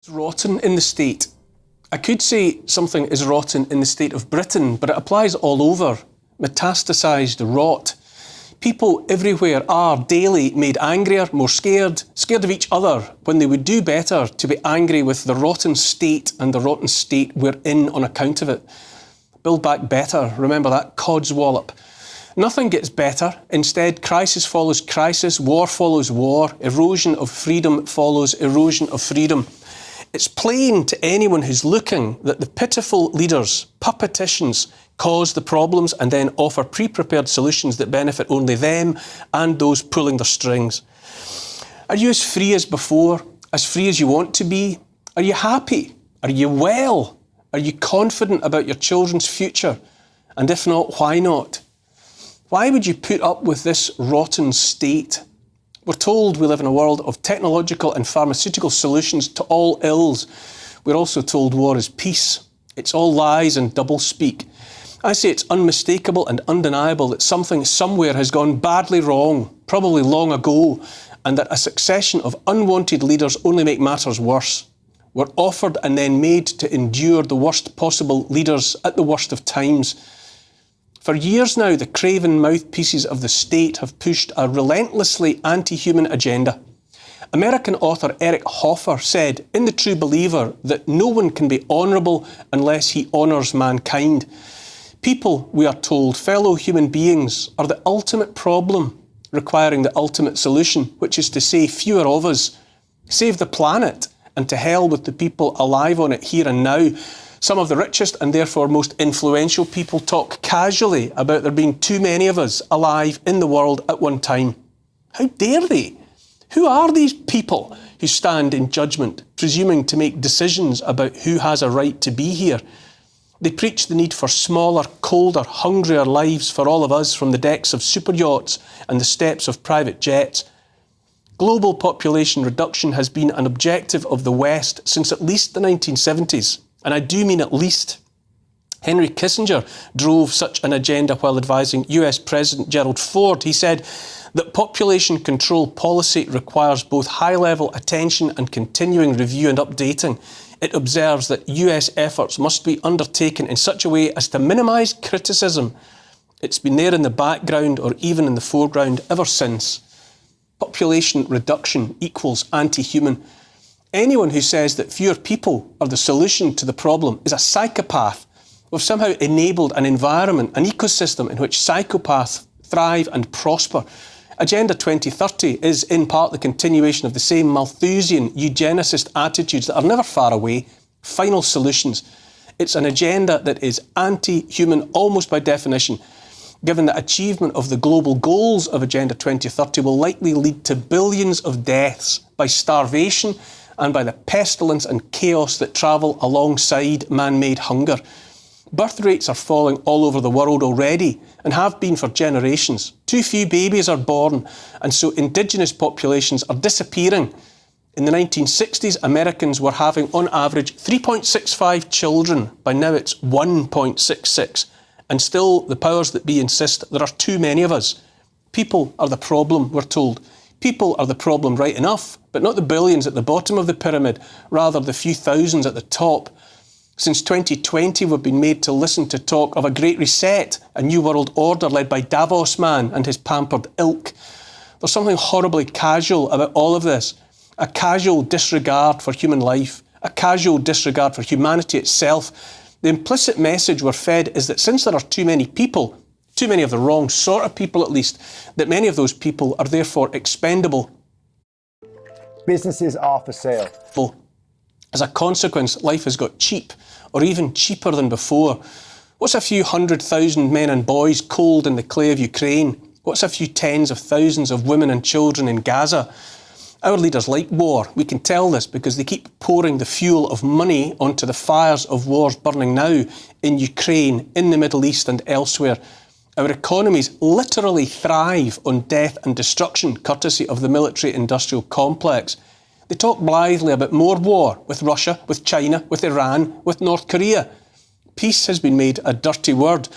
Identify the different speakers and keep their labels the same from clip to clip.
Speaker 1: It's rotten in the state. I could say something is rotten in the state of Britain, but it applies all over. Metastasised rot. People everywhere are daily made angrier, more scared of each other, when they would do better to be angry with the rotten state and the rotten state we're in on account of it. Build back better. Remember that codswallop. Nothing gets better. Instead, crisis follows crisis, war follows war, erosion of freedom follows erosion of freedom. It's plain to anyone who's looking that the pitiful leaders, puppeticians, cause the problems and then offer pre-prepared solutions that benefit only them and those pulling their strings. Are you as free as before? As free as you want to be? Are you happy? Are you well? Are you confident about your children's future? And if not, why not? Why would you put up with this rotten state? We're told we live in a world of technological and pharmaceutical solutions to all ills. We're also told war is peace. It's all lies and doublespeak. I say it's unmistakable and undeniable that something somewhere has gone badly wrong, probably long ago, and that a succession of unwanted leaders only make matters worse. We're offered and then made to endure the worst possible leaders at the worst of times. For years now, the craven mouthpieces of the state have pushed a relentlessly anti-human agenda. American author Eric Hoffer said in The True Believer that no one can be honourable unless he honours mankind. People, we are told, fellow human beings, are the ultimate problem, requiring the ultimate solution, which is to say fewer of us, save the planet, and to hell with the people alive on it here and now. Some of the richest and therefore most influential people talk casually about there being too many of us alive in the world at one time. How dare they? Who are these people who stand in judgment, presuming to make decisions about who has a right to be here? They preach the need for smaller, colder, hungrier lives for all of us from the decks of super yachts and the steps of private jets. Global population reduction has been an objective of the West since at least the 1970s. And I do mean at least. Henry Kissinger drove such an agenda while advising US President Gerald Ford. He said that population control policy requires both high-level attention and continuing review and updating. It observes that US efforts must be undertaken in such a way as to minimise criticism. It's been there in the background or even in the foreground ever since. Population reduction equals anti-human. Anyone who says that fewer people are the solution to the problem is a psychopath. We've somehow enabled an environment, an ecosystem in which psychopaths thrive and prosper. Agenda 2030 is in part the continuation of the same Malthusian eugenicist attitudes that are never far away, final solutions. It's an agenda that is anti-human almost by definition, given that achievement of the global goals of Agenda 2030 will likely lead to billions of deaths by starvation and by the pestilence and chaos that travel alongside man-made hunger. Birth rates are falling all over the world already and have been for generations. Too few babies are born, and so indigenous populations are disappearing. In the 1960s, Americans were having on average 3.65 children. By now it's 1.66. And still the powers that be insist there are too many of us. People are the problem, we're told. People are the problem right enough, but not the billions at the bottom of the pyramid, rather the few thousands at the top. Since 2020, we've been made to listen to talk of a great reset, a new world order led by Davos man and his pampered ilk. There's something horribly casual about all of this, a casual disregard for human life, a casual disregard for humanity itself. The implicit message we're fed is that since there are too many people, too many of the wrong sort of people at least, that many of those people are therefore expendable.
Speaker 2: Businesses are for sale.
Speaker 1: As a consequence, life has got cheap, or even cheaper than before. What's a few 100,000 men and boys cold in the clay of Ukraine? What's a few tens of thousands of women and children in Gaza? Our leaders like war. We can tell this because they keep pouring the fuel of money onto the fires of wars burning now in Ukraine, in the Middle East and elsewhere. Our economies literally thrive on death and destruction, courtesy of the military-industrial complex. They talk blithely about more war with Russia, with China, with Iran, with North Korea. Peace has been made a dirty word.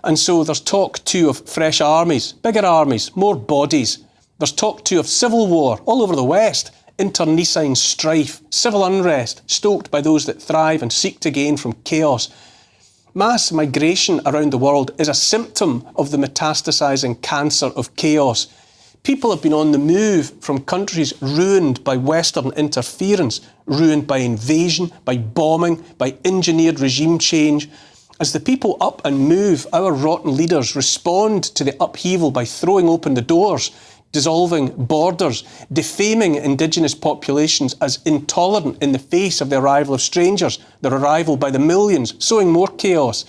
Speaker 1: And so there's talk too of fresh armies, bigger armies, more bodies. There's talk too of civil war all over the West, internecine strife, civil unrest, stoked by those that thrive and seek to gain from chaos. Mass migration around the world is a symptom of the metastasising cancer of chaos. People have been on the move from countries ruined by Western interference, ruined by invasion, by bombing, by engineered regime change. As the people up and move, our rotten leaders respond to the upheaval by throwing open the doors, dissolving borders, defaming indigenous populations as intolerant in the face of the arrival of strangers, their arrival by the millions, sowing more chaos.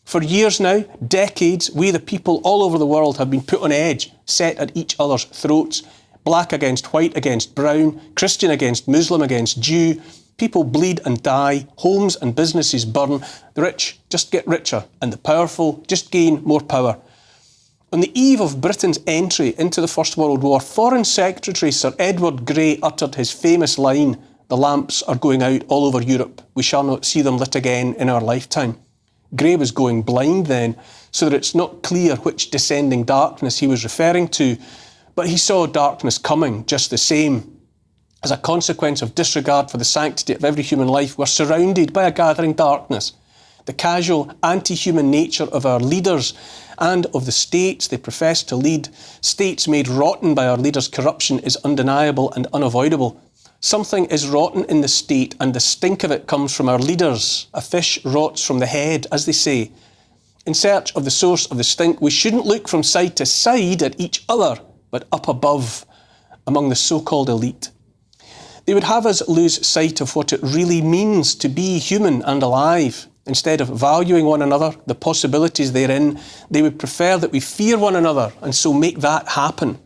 Speaker 1: For years now, decades, we the people all over the world have been put on edge, set at each other's throats. Black against white against brown, Christian against Muslim against Jew. People bleed and die, homes and businesses burn. The rich just get richer and the powerful just gain more power. On the eve of Britain's entry into the First World War, Foreign Secretary Sir Edward Grey uttered his famous line, "The lamps are going out all over Europe. We shall not see them lit again in our lifetime." Grey was going blind then, so that it's not clear which descending darkness he was referring to, but he saw darkness coming just the same. As a consequence of disregard for the sanctity of every human life, we're surrounded by a gathering darkness. The casual, anti-human nature of our leaders and of the states they profess to lead, states made rotten by our leaders' corruption, is undeniable and unavoidable. Something is rotten in the state, and the stink of it comes from our leaders. A fish rots from the head, as they say. In search of the source of the stink, we shouldn't look from side to side at each other, but up above, among the so-called elite. They would have us lose sight of what it really means to be human and alive. Instead of valuing one another, the possibilities therein, they would prefer that we fear one another and so make that happen.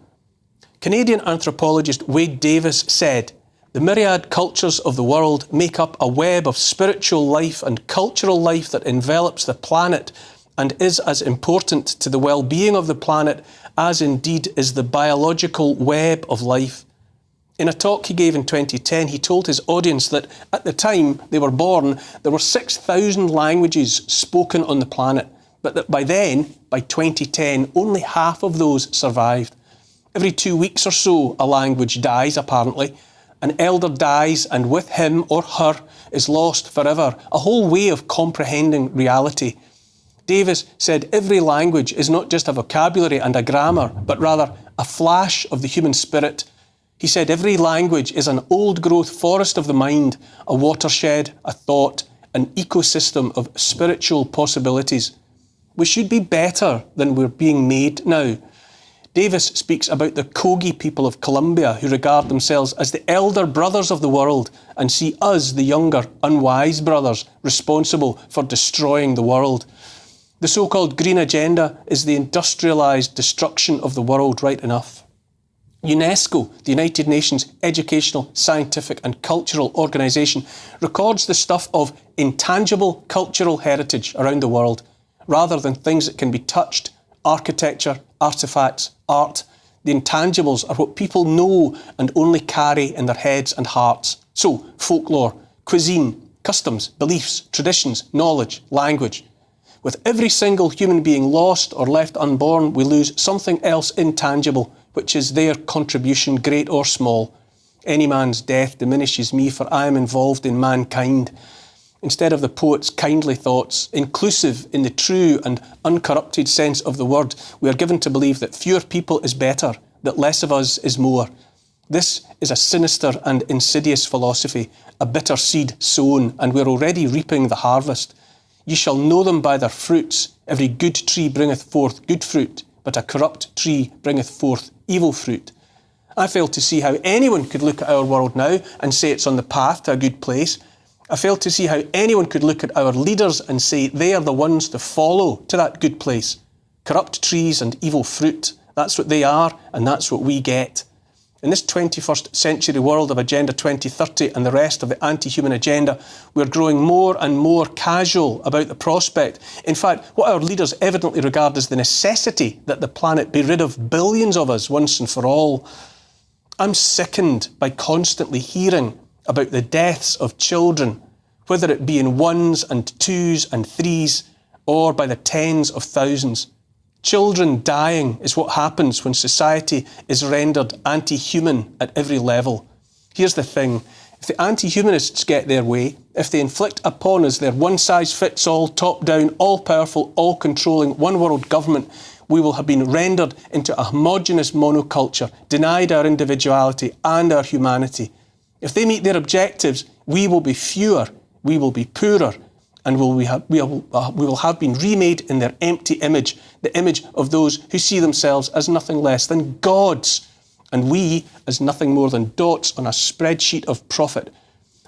Speaker 1: Canadian anthropologist Wade Davis said, "The myriad cultures of the world make up a web of spiritual life and cultural life that envelops the planet and is as important to the well-being of the planet as indeed is the biological web of life." In a talk he gave in 2010, he told his audience that at the time they were born, there were 6,000 languages spoken on the planet, but that by then, by 2010, only half of those survived. Every 2 weeks or so, a language dies, apparently. An elder dies, and with him or her is lost forever a whole way of comprehending reality. Davis said every language is not just a vocabulary and a grammar, but rather a flash of the human spirit. He said every language is an old-growth forest of the mind, a watershed, a thought, an ecosystem of spiritual possibilities. We should be better than we're being made now. Davis speaks about the Kogi people of Colombia who regard themselves as the elder brothers of the world and see us, the younger, unwise brothers, responsible for destroying the world. The so-called Green Agenda is the industrialised destruction of the world, right enough. UNESCO, the United Nations Educational, Scientific and Cultural Organisation, records the stuff of intangible cultural heritage around the world, rather than things that can be touched, architecture, artefacts, art. The intangibles are what people know and only carry in their heads and hearts. So, folklore, cuisine, customs, beliefs, traditions, knowledge, language. With every single human being lost or left unborn, we lose something else intangible, which is their contribution, great or small. Any man's death diminishes me, for I am involved in mankind. Instead of the poet's kindly thoughts, inclusive in the true and uncorrupted sense of the word, we are given to believe that fewer people is better, that less of us is more. This is a sinister and insidious philosophy, a bitter seed sown, and we're already reaping the harvest. Ye shall know them by their fruits. Every good tree bringeth forth good fruit, but a corrupt tree bringeth forth evil fruit. I fail to see how anyone could look at our world now and say it's on the path to a good place. I fail to see how anyone could look at our leaders and say they are the ones to follow to that good place. Corrupt trees and evil fruit, that's what they are, and that's what we get. In this 21st century world of Agenda 2030 and the rest of the anti-human agenda, we're growing more and more casual about the prospect. In fact, what our leaders evidently regard as the necessity that the planet be rid of billions of us once and for all. I'm sickened by constantly hearing about the deaths of children, whether it be in ones and twos and threes, or by the tens of thousands. Children dying is what happens when society is rendered anti-human at every level. Here's the thing. If the anti-humanists get their way, if they inflict upon us their one-size-fits-all, top-down, all-powerful, all-controlling, one-world government, we will have been rendered into a homogenous monoculture, denied our individuality and our humanity. If they meet their objectives, we will be fewer, we will be poorer, and we will have been remade in their empty image, the image of those who see themselves as nothing less than gods, and we as nothing more than dots on a spreadsheet of profit.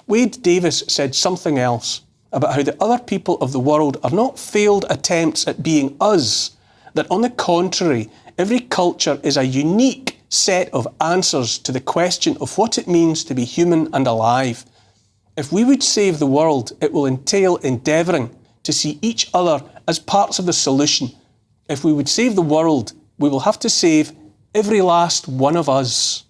Speaker 1: Wade Davis said something else about how the other people of the world are not failed attempts at being us, that on the contrary, every culture is a unique set of answers to the question of what it means to be human and alive. If we would save the world, it will entail endeavouring to see each other as parts of the solution. If we would save the world, we will have to save every last one of us.